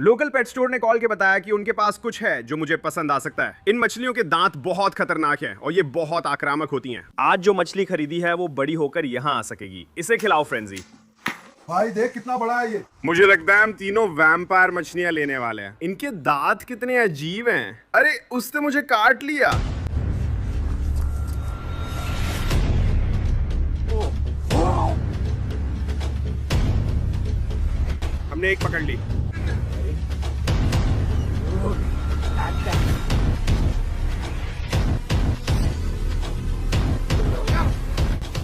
Local pet store ने call के बताया कि उनके पास कुछ है जो मुझे पसंद आ सकता है। इन मछलियों के दांत बहुत खतरनाक हैं और ये बहुत आक्रामक होती हैं। आज जो मछली खरीदी है वो बड़ी होकर यहाँ आ सकेगी। इसे खिलाओ फ्रेंजी। भाई देख कितना बड़ा है ये। मुझे लगता है हम तीनों वैम्पायर मछलियां लेने वाले हैं। इनके दांत कितने अजीब हैं। अरे उसने मुझे काट लिया। हमने एक पकड़ ली।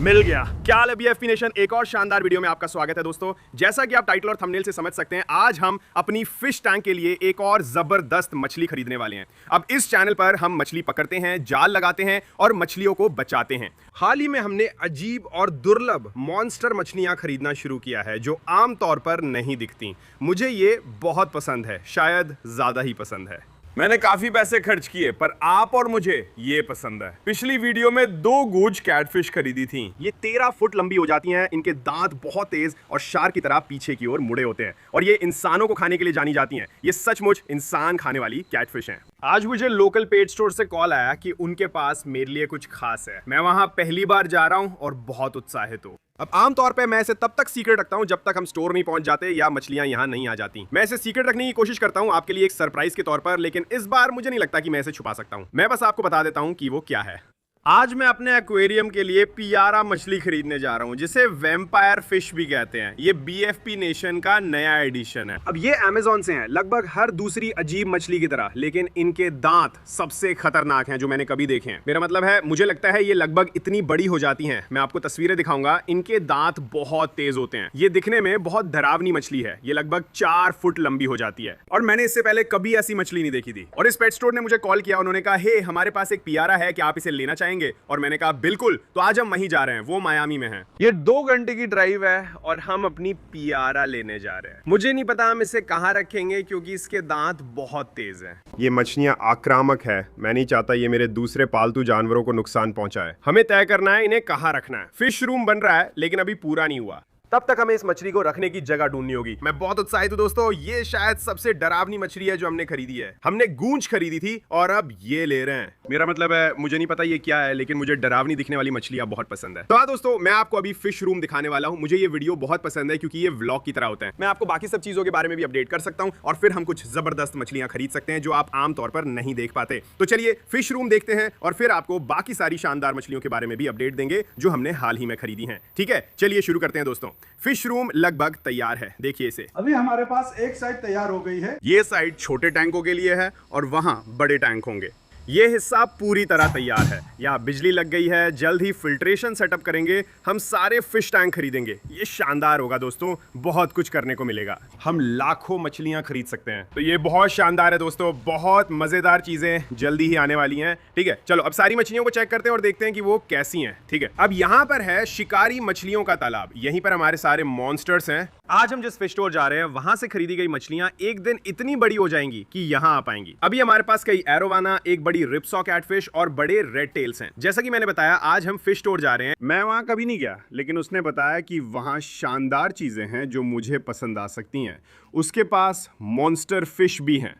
मिल गया। क्या हाल है बीएफपी नेशन, एक और शानदार वीडियो में आपका स्वागत है दोस्तों। जैसा कि आप टाइटल और थंबनेल से समझ सकते हैं, आज हम अपनी फिश टैंक के लिए एक और जबरदस्त मछली खरीदने वाले हैं। अब इस चैनल पर हम मछली पकड़ते हैं, जाल लगाते हैं और मछलियों को बचाते हैं। हाल ही में हमने अजीब और दुर्लभ मॉन्स्टर मछलियां खरीदना शुरू किया है जो आमतौर पर नहीं दिखती। मुझे ये बहुत पसंद है, शायद ज्यादा ही पसंद है। मैंने काफी पैसे खर्च किए पर आप और मुझे ये पसंद है। पिछली वीडियो में 2 गूज कैटफिश खरीदी थी। ये 13 फुट लंबी हो जाती हैं। इनके दांत बहुत तेज और शार्क की तरह पीछे की ओर मुड़े होते हैं और ये इंसानों को खाने के लिए जानी जाती हैं। ये सचमुच इंसान खाने वाली कैटफिश हैं। आज मुझे लोकल पेट स्टोर से कॉल आया कि उनके पास मेरे लिए कुछ खास है। मैं वहां पहली बार जा रहा हूं और बहुत उत्साहित हूं। अब आमतौर पे मैं इसे तब तक सीक्रेट रखता हूं जब तक हम स्टोर नहीं पहुंच जाते या मछलियां यहां नहीं आ जाती। मैं इसे सीक्रेट रखने की कोशिश करता हूं आपके लिए एक सरप्राइज के तौर पर, लेकिन इस बार मुझे नहीं लगता कि मैं इसे छुपा सकता हूं। मैं बस आपको बता देता हूं कि वो क्या है। आज मैं अपने एक्वेरियम के लिए पियारा मछली खरीदने जा रहा हूं जिसे वैम्पायर फिश भी कहते हैं। ये बीएफपी नेशन का नया एडिशन है। अब ये अमेज़न से हैं, लगभग हर दूसरी अजीब मछली की तरह, लेकिन इनके दांत सबसे खतरनाक हैं जो मैंने कभी देखे हैं। मेरा मतलब है, मुझे लगता है ये लगभग इतनी बड़ी हो जाती हैं। मैं आपको तस्वीरें दिखाऊंगा। इनके दांत बहुत तेज होते हैं। ये दिखने में बहुत डरावनी मछली है। ये लगभग 4 फुट लंबी हो जाती है और मैंने इससे पहले कभी ऐसी मछली नहीं देखी थी। और इस पेट स्टोर ने मुझे कॉल किया। उन्होंने कहा, हे हमारे पास एक पियारा है, क्या आप इसे लेना चाहेंगे? और मैंने कहा बिल्कुल। तो आज हम वहीं जा रहे हैं। वो मायामी में है। ये 2 घंटे की ड्राइव है और हम अपनी पियारा लेने जा रहे हैं। मुझे नहीं पता हम इसे कहां रखेंगे क्योंकि इसके दांत बहुत तेज हैं। ये मछलियां आक्रामक है। मैं नहीं चाहता ये मेरे दूसरे पालतू जानवरों को नुकसान पहुंचाए। हमें तय करना है इन्हें कहां रखना है। फिश रूम बन रहा है लेकिन अभी पूरा नहीं हुआ। तब तक हमें इस मछली को रखने की जगह ढूंढनी होगी। मैं बहुत उत्साहित हूं दोस्तों। ये शायद सबसे डरावनी मछली है जो हमने खरीदी है। हमने गूंज खरीदी थी और अब ये ले रहे हैं। मेरा मतलब है, मुझे नहीं पता ये क्या है, लेकिन मुझे डरावनी दिखने वाली मछलियां बहुत पसंद है। तो हाँ दोस्तों, मैं आपको अभी फिश रूम दिखाने वाला हूं। मुझे ये वीडियो बहुत पसंद है क्योंकि ये व्लॉग की तरह होता है। मैं आपको बाकी सब चीजों के बारे में भी अपडेट कर सकता हूं और फिर हम कुछ जबरदस्त मछलियां खरीद सकते हैं जो आप आमतौर पर नहीं देख पाते। तो चलिए फिश रूम देखते हैं और फिर आपको बाकी सारी शानदार मछलियों के बारे में भी अपडेट देंगे जो हमने हाल ही में खरीदी हैं। ठीक है, चलिए शुरू करते हैं दोस्तों। फिश रूम लगभग तैयार है। देखिए इसे। अभी हमारे पास एक साइड तैयार हो गई है। ये साइड छोटे टैंकों के लिए है और वहां बड़े टैंक होंगे। ये हिस्सा पूरी तरह तैयार है। यहाँ बिजली लग गई है। जल्द ही फिल्ट्रेशन सेटअप करेंगे। हम सारे फिश टैंक खरीदेंगे। ये शानदार होगा दोस्तों, बहुत कुछ करने को मिलेगा। हम लाखों मछलियां खरीद सकते हैं। तो ये बहुत शानदार है दोस्तों, बहुत मजेदार चीजें जल्दी ही आने वाली हैं। ठीक है, चलो अब सारी मछलियों को चेक करते हैं और देखते हैं कि वो कैसी हैं। ठीक है, अब यहाँ पर है शिकारी मछलियों का तालाब। यहीं पर हमारे सारे मॉन्स्टर्स हैं। आज हम जिस फिश स्टोर जा रहे हैं वहां से खरीदी गई मछलियां एक दिन इतनी बड़ी हो जाएंगी कि यहाँ आ पाएंगी। अभी हमारे पास कई एरोवाना, एक बड़ी रिपसॉ कैटफिश और बड़े रेड टेल्स हैं। जैसा कि मैंने बताया, आज हम फिश स्टोर जा रहे हैं। मैं वहां कभी नहीं गया, लेकिन उसने बताया कि वहां शानदार चीजें हैं जो मुझे पसंद आ सकती हैं। उसके पास मॉन्स्टर फिश भी हैं।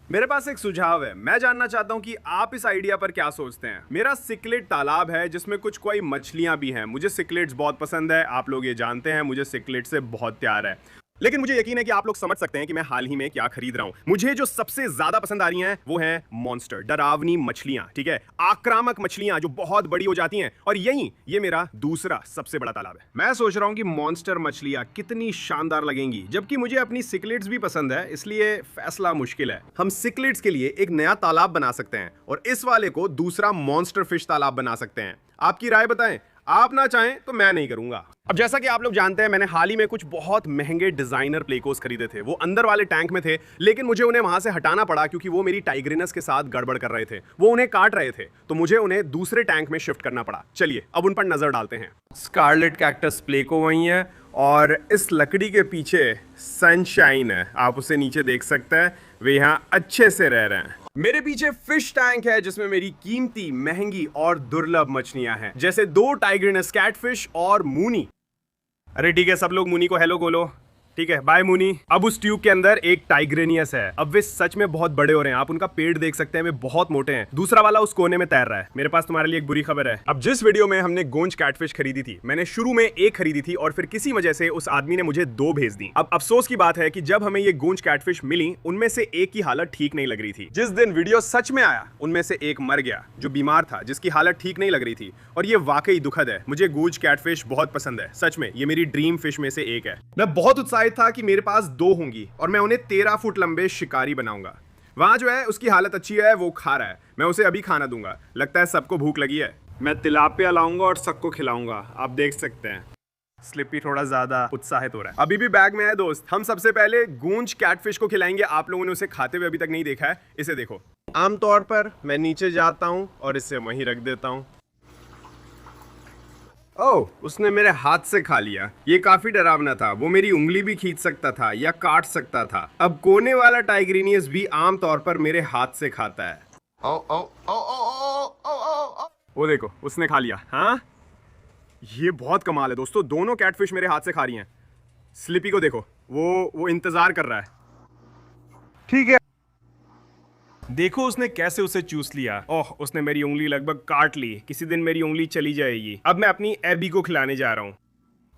मेरे पास एक सुझाव है। मैं जानना चाहता हूं कि आप इस आइडिया पर क्या सोचते हैं। मेरा सिक्लेट तालाब है जिसमें कुछ कोई मछलियां भी हैं। मुझे सिक्लेट्स बहुत पसंद है। आप लोग ये जानते हैं, मुझे सिक्लेट से बहुत प्यार है। लेकिन मुझे यकीन है कि आप लोग समझ सकते हैं कि मैं हाल ही में क्या खरीद रहा हूं। मुझे जो सबसे ज्यादा पसंद आ रही हैं वो हैं मॉन्स्टर, डरावनी मछलियां। ठीक है, आक्रामक मछलियां जो बहुत बड़ी हो जाती हैं। और यही ये मेरा दूसरा सबसे बड़ा तालाब है। मैं सोच रहा हूं कि मॉन्स्टर मछलियां कितनी शानदार लगेंगी, जबकि मुझे अपनी सिक्लेट्स भी पसंद है, इसलिए फैसला मुश्किल है। हम सिक्लेट्स के लिए एक नया तालाब बना सकते हैं और इस वाले को दूसरा मॉन्स्टर फिश तालाब बना सकते हैं। आपकी राय बताएं। आप ना चाहें तो मैं नहीं करूंगा। अब जैसा कि आप लोग जानते हैं, मैंने हाल ही में कुछ बहुत महंगे डिजाइनर प्लेकोस खरीदे थे। वो अंदर वाले टैंक में थे, लेकिन मुझे उन्हें वहां से हटाना पड़ा क्योंकि वो मेरी टाइग्रिनस के साथ गड़बड़ कर रहे थे। वो उन्हें काट रहे थे, तो मुझे उन्हें दूसरे टैंक में शिफ्ट करना पड़ा। चलिए अब उन पर नजर डालते हैं। स्कारलेट कैक्टस प्लेको वही है और इस लकड़ी के पीछे सनशाइन है। आप उसे नीचे देख सकते हैं, वे यहाँ अच्छे से रह रहे हैं। मेरे पीछे फिश टैंक है जिसमें मेरी कीमती, महंगी और दुर्लभ मछलियां हैं, जैसे 2 टाइग्रिनस कैटफिश और मूनी। अरे ठीक है, सब लोग मूनी को हेलो बोलो। ठीक है, बाय मुनी। अब उस ट्यूब के अंदर एक टाइग्रेनियस है। अब वे सच में बहुत बड़े हो रहे हैं, आप उनका पेट देख सकते हैं, वे बहुत मोटे हैं। दूसरा वाला उस कोने में तैर रहा है। मेरे पास तुम्हारे लिए एक बुरी खबर है। अब जिस वीडियो में हमने गोंज कैटफिश खरीदी थी, मैंने शुरू में एक खरीदी थी और फिर किसी वजह से उस आदमी ने मुझे 2 भेज दी। अब अफसोस की बात है कि जब हमें ये गोंज कैटफिश मिली, उनमें से एक की हालत ठीक नहीं लग रही थी। जिस दिन वीडियो सच में आया, उनमें से एक मर गया जो बीमार था, जिसकी हालत ठीक नहीं लग रही थी। और ये वाकई दुखद है। मुझे गोंज कैटफिश बहुत पसंद है, सच में ये मेरी ड्रीम फिश में से एक है। मैं बहुत उत्साहित था कि मेरे पास 2 होंगी और मैं उन्हें 13 फुट लंबे शिकारी बनाऊंगा। वहां जो है उसकी हालत अच्छी है, वो खा रहा है, मैं उसे अभी खाना दूंगा। लगता है सबको भूख लगी है। मैं तिलापिया लाऊंगा और सबको खिलाऊंगा, आप देख सकते हैं। स्लिपी थोड़ा ज्यादा उत्साहित हो रहा है। अभी भी बैग में है दोस्त। हम सबसे पहले गूंज कैटफिश को खिलाएंगे। आप लोगों ने उसे खाते हुए अभी तक नहीं देखा है, इसे देखो। आमतौर पर मैं नीचे जाता हूं और इसे वहीं रख देता हूं। ओह, उसने मेरे हाथ से खा लिया। ये काफी डरावना था। वो मेरी उंगली भी खींच सकता था या काट सकता था। अब कोने वाला टाइग्रेनियस भी आमतौर पर मेरे हाथ से खाता है। वो देखो, उसने खा लिया। हाँ, ये बहुत कमाल है दोस्तों। दोनों कैटफिश मेरे हाथ से खा रही हैं। स्लिपी को देखो, वो इंतजार कर रहा है। ठीक है, देखो उसने कैसे उसे चूस लिया। ओह, उसने मेरी उंगली लगभग काट ली। किसी दिन मेरी उंगली चली जाएगी। अब मैं अपनी एबी को खिलाने जा रहा हूँ।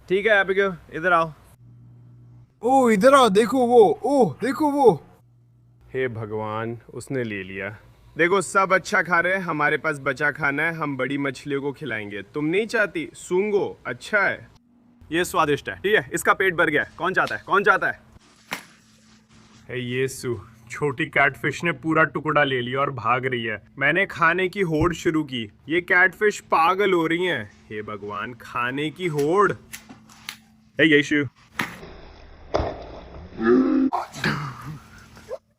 ठीक है एबी को, इधर आओ। ओह इधर आओ, देखो वो, ओह देखो वो। हे भगवान, उसने ले लिया। देखो सब अच्छा खा रहे हैं, हमारे पास बचा खाना है। हम बड़ी मछलियों को खिलाएंगे। तुम नहीं चाहती? सूंगो, अच्छा है, ये स्वादिष्ट है। ठीक है, इसका पेट भर गया। कौन चाहता है? कौन चाहता है? हे यीशु, छोटी कैटफिश ने पूरा टुकड़ा ले लिया और भाग रही है। मैंने खाने की होड़ शुरू की। ये कैटफिश पागल हो रही हैं। हे भगवान, खाने की होड़। हे यीशु,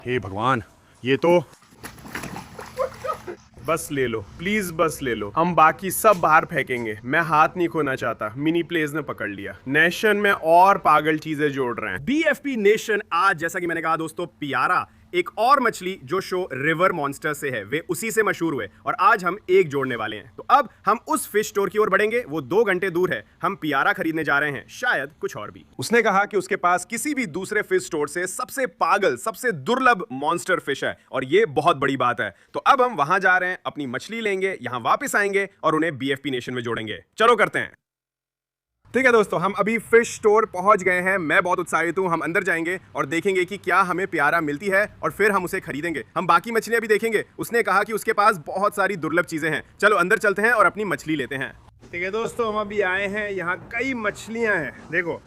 हे भगवान, ये तो बस ले लो प्लीज, बस ले लो। हम बाकी सब बाहर फेंकेंगे। मैं हाथ नहीं खोना चाहता। मिनी प्लेज ने पकड़ लिया। नेशन में और पागल चीजें जोड़ रहे हैं। बीएफपी नेशन आज, जैसा कि मैंने कहा दोस्तों, पियारा एक और मछली जो शो रिवर मॉन्स्टर से है, वे उसी से मशहूर हुए और आज हम एक जोड़ने वाले हैं। तो अब हम उस फिश स्टोर की ओर बढ़ेंगे। वो 2 घंटे दूर है। हम पियारा खरीदने जा रहे हैं, शायद कुछ और भी। उसने कहा कि उसके पास किसी भी दूसरे फिश स्टोर से सबसे पागल, सबसे दुर्लभ मॉन्स्टर फिश है और ये बहुत बड़ी बात है। तो अब हम वहां जा रहे हैं, अपनी मछली लेंगे, यहां वापस आएंगे और उन्हें बीएफपी नेशन में जोड़ेंगे। चलो करते हैं। ठीक है दोस्तों, हम अभी फिश स्टोर पहुंच गए हैं। मैं बहुत उत्साहित हूं। हम अंदर जाएंगे और देखेंगे कि क्या हमें प्यारा मिलती है और फिर हम उसे खरीदेंगे। हम बाकी मछलियां भी देखेंगे। उसने कहा कि उसके पास बहुत सारी दुर्लभ चीजें हैं। चलो अंदर चलते हैं और अपनी मछली लेते हैं। ठीक है दोस्तों, हम अभी आए हैं। यहाँ कई मछलियां हैं। देखो,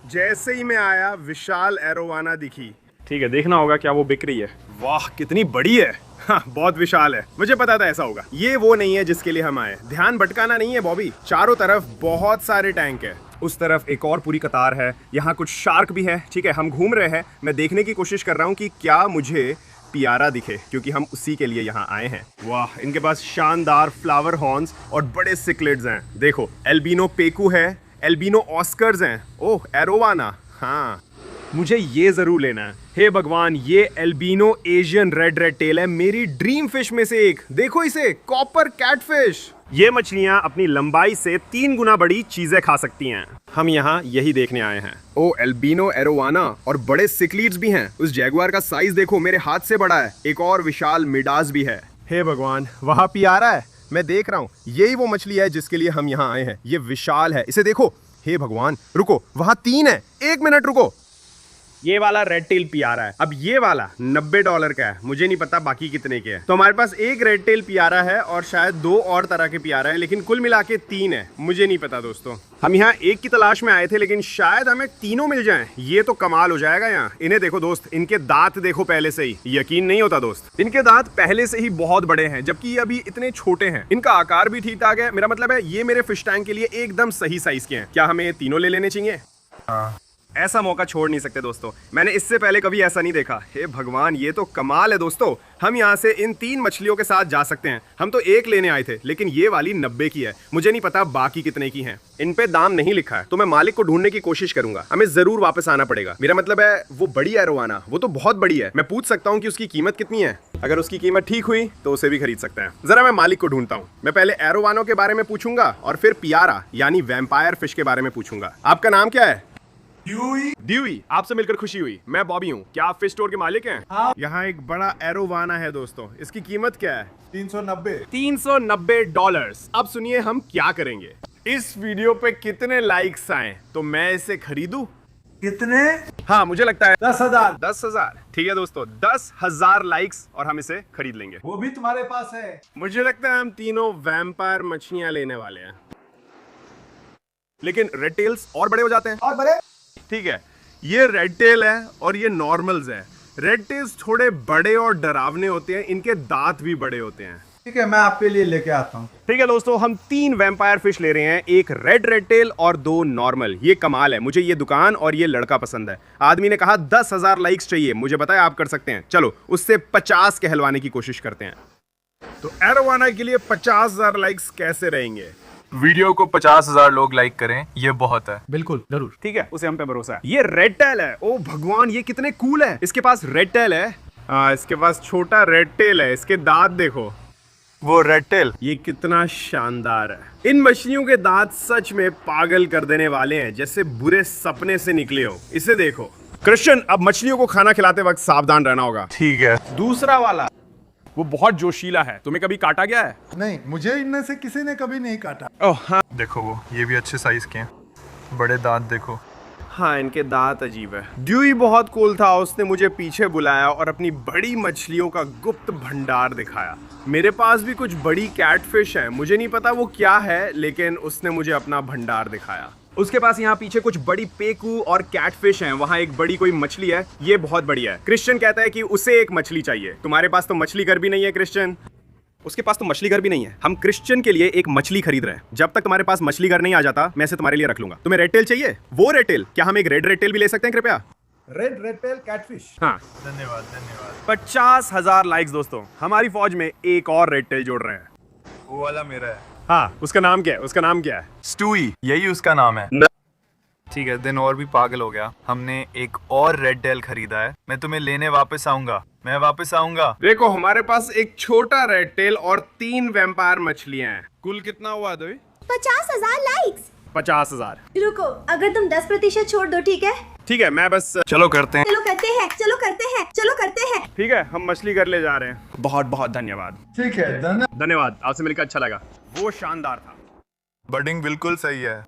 जैसे ही मैं आया विशाल एरोवाना दिखी। ठीक है, देखना होगा क्या वो बिक रही है। वाह, कितनी बड़ी है। हाँ, बहुत विशाल है। मुझे पता था ऐसा होगा। ये वो नहीं है जिसके लिए हम आए। ध्यान भटकाना नहीं है बॉबी। चारों तरफ बहुत सारे टैंक है। उस तरफ एक और पूरी कतार है। यहाँ कुछ शार्क भी है। ठीक है, हम घूम रहे हैं। मैं देखने की कोशिश कर रहा हूँ कि क्या मुझे पियारा दिखे, क्योंकि हम उसी के लिए यहाँ आए हैं। वाह, इनके पास शानदार फ्लावर हॉर्न्स और बड़े सिक्लेट्स हैं। देखो, एल्बिनो पेकू है, एल्बिनो ऑस्कर्स हैं। ओह, एरोवाना। हाँ, मुझे ये जरूर लेना है। हे भगवान, ये एल्बिनो एशियन रेड टेल है, मेरी ड्रीम फिश में से एक। देखो इसे, कॉपर कैटफिश। ये मछलियां अपनी लंबाई से 3 गुना बड़ी चीजें खा सकती हैं। हम यहाँ यही देखने आए हैं। ओ, एल्बिनो एरोवाना और बड़े सिक्लीड्स भी हैं। उस जैगुआर का साइज देखो, मेरे हाथ से बड़ा है। एक और विशाल मिडास भी है। हे भगवान, वहाँ पियारा है, मैं देख रहा हूँ। यही वो मछली है जिसके लिए हम यहाँ आए हैं। ये विशाल है, इसे देखो। हे भगवान, रुको, वहाँ 3 है। 1 मिनट रुको। ये वाला रेड टेल पियारा है। अब ये वाला $90 का है। मुझे नहीं पता बाकी कितने के हैं। तो हमारे पास एक रेड टेल पियारा है और शायद 2 और तरह के पियारा है, लेकिन कुल मिला के 3 है। मुझे नहीं पता दोस्तों। हम यहाँ एक की तलाश में आए थे, लेकिन शायद हमें तीनों मिल जाएं। ये तो कमाल हो जाएगा यहाँ। इन्हें देखो दोस्त, इनके दांत देखो पहले से ही। यकीन नहीं होता दोस्त, इनके दांत पहले से ही बहुत बड़े हैं, जबकि ये अभी इतने छोटे हैं। इनका आकार भी ठीक ठाक है। मेरा मतलब है ये मेरे फिश टैंक के लिए एकदम सही साइज के हैं। क्या हमें तीनों ले लेने चाहिए? ऐसा मौका छोड़ नहीं सकते दोस्तों। मैंने इससे पहले कभी ऐसा नहीं देखा। हे भगवान, ये तो कमाल है दोस्तों। हम यहाँ से इन 3 मछलियों के साथ जा सकते हैं। हम तो एक लेने आए थे, लेकिन ये वाली 90 की है। मुझे नहीं पता बाकी कितने की हैं। इन पे दाम नहीं लिखा है, तो मैं मालिक को ढूंढने की कोशिश करूंगा। हमें जरूर वापस आना पड़ेगा। मेरा मतलब है वो बड़ी एरोवाना, वो तो बहुत बड़ी है। मैं पूछ सकता हूँ कि उसकी कीमत कितनी है। अगर उसकी कीमत ठीक हुई तो उसे भी खरीद सकते हैं। जरा मैं मालिक को ढूंढता हूँ। मैं पहले एरोवानो के बारे में पूछूंगा और फिर पियारा यानी वैम्पायर फिश के बारे में पूछूंगा। आपका नाम क्या है? ड्यूई, आपसे मिलकर खुशी हुई। मैं बॉबी हूँ। क्या आप फिश स्टोर के मालिक हैं? हाँ। यहाँ एक बड़ा एरोवाना है दोस्तों। इसकी कीमत क्या है? 390। $390। अब सुनिए हम क्या करेंगे। इस वीडियो पे कितने लाइक्स आए तो मैं इसे खरीदूं? कितने? हाँ, मुझे लगता है 10,000। 10,000। ठीक है दोस्तों, 10,000 लाइक्स और हम इसे खरीद लेंगे। वो भी तुम्हारे पास है। मुझे लगता है हम तीनों वैम्पायर मछलियां लेने वाले हैं, लेकिन रेड टेल्स और बड़े हो जाते हैं। और बड़े? ठीक है, ये रेड टेल है और ये नॉर्मल्स है। रेड टेल्स थोड़े बड़े और डरावने होते हैं, इनके दांत भी बड़े होते हैं। ठीक है, मैं आपके लिए लेके आता हूँ। ठीक है दोस्तों, हम 3 वैम्पायर फिश ले रहे हैं, एक रेड टेल और 2 नॉर्मल। ये कमाल है, मुझे ये दुकान और ये लड़का पसंद है। आदमी ने कहा 10,000 लाइक्स चाहिए, मुझे बताया आप कर सकते हैं। चलो उससे 50 कहलवाने की कोशिश करते हैं। तो एरोवाना के लिए 50,000 लाइक्स कैसे रहेंगे? वीडियो को 50,000 लोग लाइक करें, ये बहुत है। बिल्कुल, जरूर। ठीक है, उसे हम पे भरोसा है। ये रेड टेल है। ओ भगवान, ये कितने कूल है। इसके पास रेड टेल है, इसके पास छोटा रेड टेल है, इसके दांत देखो। वो रेड टेल, ये कितना शानदार है। इन मछलियों के दांत सच में पागल कर देने वाले हैं, जैसे बुरे सपने से निकले हो। इसे देखो। क्रिश्चियन, अब मछलियों को खाना खिलाते वक्त सावधान रहना होगा। ठीक है। दूसरा वाला, वो बहुत जोशीला है। तुम्हें कभी काटा गया है? नहीं, मुझे इनमें से किसी ने कभी नहीं काटा। ओह हाँ। देखो वो, ये भी अच्छे साइज के हैं। बड़े दांत देखो। हाँ, इनके दांत अजीब है। ड्यूई बहुत कूल था, उसने मुझे पीछे बुलाया और अपनी बड़ी मछलियों का गुप्त भंडार दिखाया। मेरे पास भी कुछ बड़ी कैटफिश है, मुझे नहीं पता वो क्या है, लेकिन उसने मुझे अपना भंडार दिखाया। उसके पास यहाँ पीछे कुछ बड़ी पेकू और कैटफिश हैं। वहाँ एक बड़ी कोई मछली है, ये बहुत बड़ी है। क्रिश्चियन कहता है कि उसे एक मछली चाहिए। तुम्हारे पास तो मछली घर भी नहीं है क्रिश्चियन। उसके पास तो मछली घर भी नहीं है। हम क्रिश्चियन के लिए एक मछली खरीद रहे हैं। जब तक तुम्हारे पास मछली घर नहीं आ जाता, मैं इसे तुम्हारे लिए रख लूंगा। तुम्हें रेड टेल चाहिए? वो रेड टेल, क्या हम एक रेड टेल भी ले सकते हैं कृपया? Red tell catfish. हाँ, धन्यवाद धन्यवाद। 50,000 लाइक्स दोस्तों। हमारी फौज में एक और रेड टेल जोड़ रहे हैं। वो वाला मेरा है। हाँ, उसका नाम क्या है? उसका नाम क्या है? स्टूई, यही उसका नाम है। ठीक है, दिन और भी पागल हो गया। हमने एक और रेड टेल खरीदा है। मैं तुम्हें लेने वापस आऊंगा। मैं वापस आऊंगा। देखो, हमारे पास एक छोटा रेड टेल और 3 वैम्पायर मछलियां हैं। कुल कितना हुआ दोई? 50,000 लाइक्स। 50,000। रुको, अगर तुम 10% छोड़ दो, ठीक है? ठीक है, मैं बस चलो करते हैं। चलो करते हैं, चलो करते हैं, चलो करते हैं। ठीक है, हम मछली घर ले जा रहे हैं। बहुत बहुत धन्यवाद। ठीक है, धन्यवाद, आपसे मिलकर अच्छा लगा। वो शानदार था। बडिंग बिल्कुल सही है।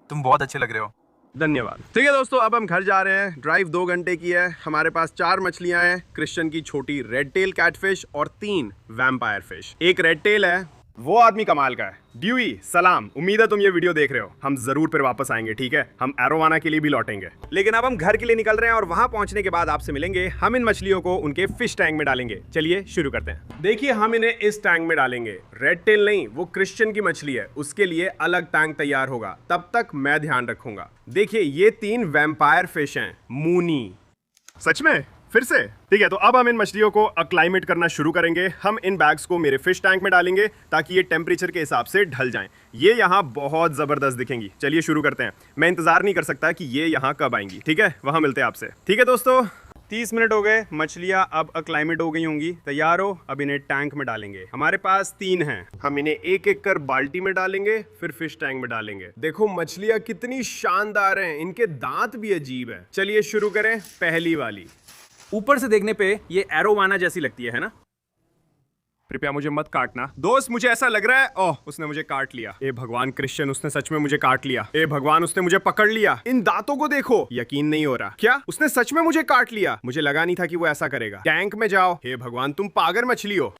तुम बहुत अच्छे लग रहे हो। धन्यवाद। ठीक है दोस्तों, अब हम घर जा रहे हैं। ड्राइव 2 घंटे की है। हमारे पास 4 मछलियां हैं, क्रिश्चियन की छोटी रेड टेल कैटफिश और 3 वैम्पायर फिश। एक रेड टेल है, वो आदमी कमाल का है। ड्यूई, सलाम। उम्मीद है तुम ये वीडियो देख रहे हो। हम जरूर फिर वापस आएंगे, ठीक है? हम एरोवाना के लिए भी लौटेंगे, लेकिन अब हम घर के लिए निकल रहे हैं और वहां पहुंचने के बाद आपसे मिलेंगे। हम इन मछलियों को उनके फिश टैंक में डालेंगे। चलिए शुरू करते हैं। देखिए, हम इन्हें इस टैंक में डालेंगे। रेड टेल नहीं, वो क्रिश्चियन की मछली है, उसके लिए अलग टैंक तैयार होगा। तब तक मैं ध्यान रखूंगा। देखिए, ये 3 वैम्पायर फिश हैं। मूनी। सच में? फिर से? ठीक है, तो अब हम इन मछलियों को अक्लाइमेट करना शुरू करेंगे। हम इन बैग्स को मेरे फिश टैंक में डालेंगे ताकि ये टेम्परेचर के हिसाब से ढल जाएं। ये यहाँ बहुत ज़बरदस्त दिखेंगी। चलिए शुरू करते हैं। मैं इंतज़ार नहीं कर सकता कि ये यहाँ कब आएंगी। ठीक है, वहाँ मिलते हैं आपसे। ठीक है दोस्तों, 30 मिनट हो गए। मछलियाँ अब अक्लाइमेट हो गई होंगी। तैयार हो? अब इन्हें टैंक में डालेंगे। हमारे पास 3 हैं। हम इन्हें एक एक कर बाल्टी में डालेंगे, फिर फिश टैंक में डालेंगे। देखो मछलियाँ कितनी शानदार हैं, इनके दांत भी अजीब है। चलिए शुरू करें। पहली वाली। ऊपर से देखने पे ये एरोवाना जैसी लगती है ना? कृपया मुझे मत काटना दोस्त, मुझे ऐसा लग रहा है। ओह, उसने मुझे काट लिया। ए भगवान क्रिश्चियन, उसने सच में मुझे काट लिया। ए भगवान, उसने मुझे पकड़ लिया। इन दांतों को देखो, यकीन नहीं हो रहा। क्या उसने सच में मुझे काट लिया? मुझे लगा नहीं था कि वो ऐसा करेगा। टैंक में जाओ। हे भगवान, तुम पागल मछली हो।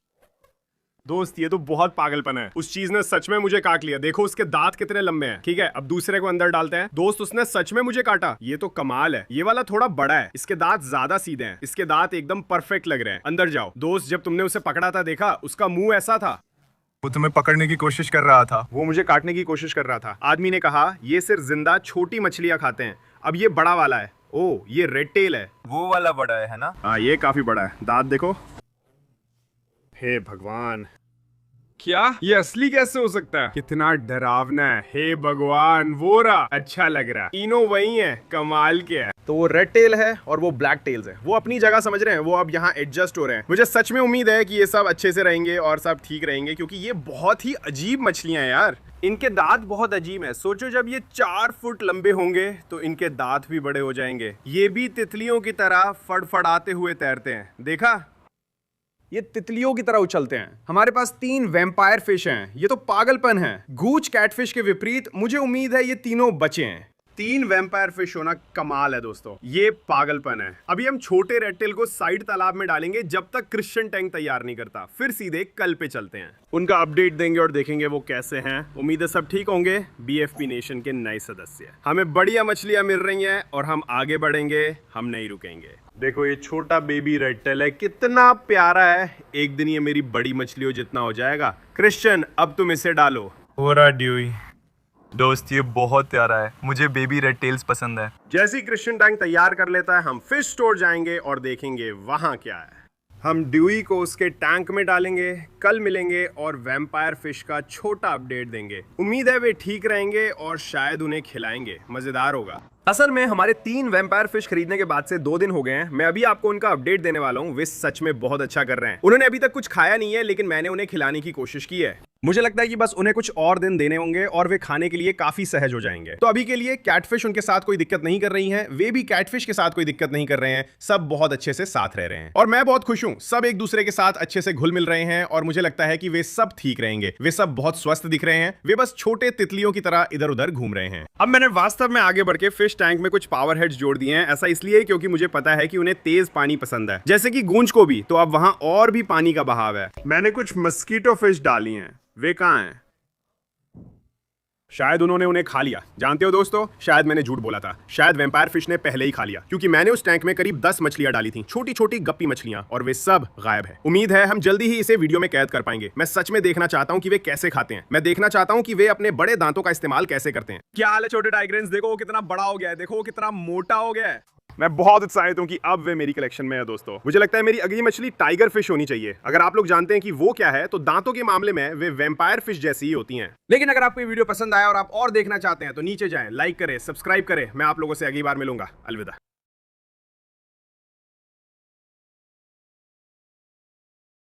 दोस्त, ये तो बहुत पागलपन है। उस चीज ने सच में मुझे काट लिया। देखो उसके दांत कितने लंबे हैं। ठीक है, अब दूसरे को अंदर डालते हैं। दोस्त, उसने सच में मुझे काटा। ये तो कमाल है। ये वाला थोड़ा बड़ा है, इसके दांत ज्यादा सीधे हैं। इसके दांत एकदम परफेक्ट लग रहे हैं। अंदर जाओ। दोस्त, जब तुमने उसे पकड़ा था, देखा उसका मुंह ऐसा था। वो तुम्हें पकड़ने की कोशिश कर रहा था। वो मुझे काटने की कोशिश कर रहा था। आदमी ने कहा ये सिर्फ जिंदा छोटी मछलियां खाते हैं। अब ये बड़ा वाला है। ओ, ये रेड टेल है। वो वाला बड़ा है ना? हाँ, ये काफी बड़ा है। दांत देखो। हे भगवान, क्या ये असली कैसे हो सकता है? कितना डरावना है। हे भगवान, वो रहा। अच्छा लग रहा है। तीनों वही है। कमाल के है। तो वो रेड टेल है और वो ब्लैक टेल्स है, वो अपनी जगह समझ रहे हैं, वो अब यहाँ एडजस्ट हो रहे हैं। मुझे सच में उम्मीद है कि ये सब अच्छे से रहेंगे और सब ठीक रहेंगे, क्योंकि ये बहुत ही अजीब मछलियां हैं यार। इनके दांत बहुत अजीब हैं। सोचो जब ये 4 फुट लंबे होंगे तो इनके दांत भी बड़े हो जाएंगे। ये भी तितलियों की तरह फड़फड़ाते हुए तैरते हैं, देखा? ये तितलियों की तरह उछलते हैं। हमारे पास 3 वैम्पायर फिश हैं। ये तो पागलपन है। गूच कैटफिश के विपरीत मुझे उम्मीद है ये तीनों बचे हैं। 3 वैम्पायर फिश होना कमाल है दोस्तों, ये पागलपन है। अभी हम छोटे रेड टेल को साइड तालाब में डालेंगे जब तक क्रिश्चियन टैंक तैयार नहीं करता, फिर सीधे कल पे चलते हैं। उनका अपडेट देंगे और देखेंगे वो कैसे हैं। उम्मीद है सब ठीक होंगे। बीएफपी नेशन के नए सदस्य, हमें बढ़िया मछलियां मिल रही हैं और हम आगे बढ़ेंगे, हम नहीं रुकेंगे। देखो ये छोटा बेबी रेड टेल है, कितना प्यारा है। एक दिन ये मेरी बड़ी मछलियों जितना हो जाएगा। क्रिश्चियन अब तुम इसे डालो। हो रहा ड्यूई। दोस्त ये बहुत प्यारा है, मुझे बेबी रेड टेल्स पसंद है। जैसे ही क्रिश्चियन टैंक तैयार कर लेता है हम फिश स्टोर जाएंगे और देखेंगे वहां क्या है। हम ड्यूई को उसके टैंक में डालेंगे, कल मिलेंगे और वैम्पायर फिश का छोटा अपडेट देंगे। उम्मीद है वे ठीक रहेंगे और शायद उन्हें खिलाएंगे, मजेदार होगा। असल में हमारे 3 वैम्पायर फिश खरीदने के बाद से 2 दिन हो गए हैं। मैं अभी आपको उनका अपडेट देने वाला हूँ। वे सच में बहुत अच्छा कर रहे हैं। उन्होंने अभी तक कुछ खाया नहीं है, लेकिन मैंने उन्हें खिलाने की कोशिश की है। मुझे लगता है कि बस उन्हें कुछ और दिन देने होंगे और वे खाने के लिए काफी सहज हो जाएंगे। तो अभी के लिए कैटफिश उनके साथ कोई दिक्कत नहीं कर रही हैं, वे भी कैटफिश के साथ कोई दिक्कत नहीं कर रहे हैं। सब बहुत अच्छे से साथ रह रहे हैं और मैं बहुत खुश हूँ। सब एक दूसरे के साथ अच्छे से घुल मिल रहे हैं और मुझे लगता है कि वे सब ठीक रहेंगे। वे सब बहुत स्वस्थ दिख रहे हैं। वे बस छोटे तितलियों की तरह इधर उधर घूम रहे हैं। अब मैंने वास्तव में आगे बढ़ के फिश टैंक में कुछ पावर हेड्स जोड़ दिए हैं। ऐसा इसलिए क्योंकि मुझे पता है कि उन्हें तेज पानी पसंद है, जैसे कि गूंज को भी। तो अब वहां और भी पानी का बहाव है। मैंने कुछ मस्कीटो फिश डाली हैं। वे कहाँ हैं? शायद उन्होंने उन्हें खा लिया। जानते हो दोस्तों, शायद मैंने झूठ बोला था। शायद वैम्पायर फिश ने पहले ही खा लिया, क्योंकि मैंने उस टैंक में करीब 10 मछलियां डाली थी, छोटी छोटी गप्पी मछलियां, और वे सब गायब है। उम्मीद है हम जल्दी ही इसे वीडियो में कैद कर पाएंगे। मैं सच में देखना चाहता हूं कि वे कैसे खाते हैं। मैं देखना चाहता हूं कि वे अपने बड़े दांतों का इस्तेमाल कैसे करते हैं। क्या हाल है छोटे टाइग्रेंस? देखो वो कितना बड़ा हो गया है, देखो वो कितना मोटा हो गया है। मैं बहुत उत्साहित हूं कि अब वे मेरी कलेक्शन में है दोस्तों। मुझे लगता है मेरी अगली मछली टाइगर फिश होनी चाहिए। अगर आप लोग जानते हैं कि वो क्या है, तो दांतों के मामले में वे वैम्पायर फिश जैसी ही होती हैं। लेकिन अगर आपको ये वीडियो पसंद आया और आप और देखना चाहते हैं तो नीचे जाएं, लाइक करें, सब्सक्राइब करें। मैं आप लोगों से अगली बार मिलूंगा। अलविदा।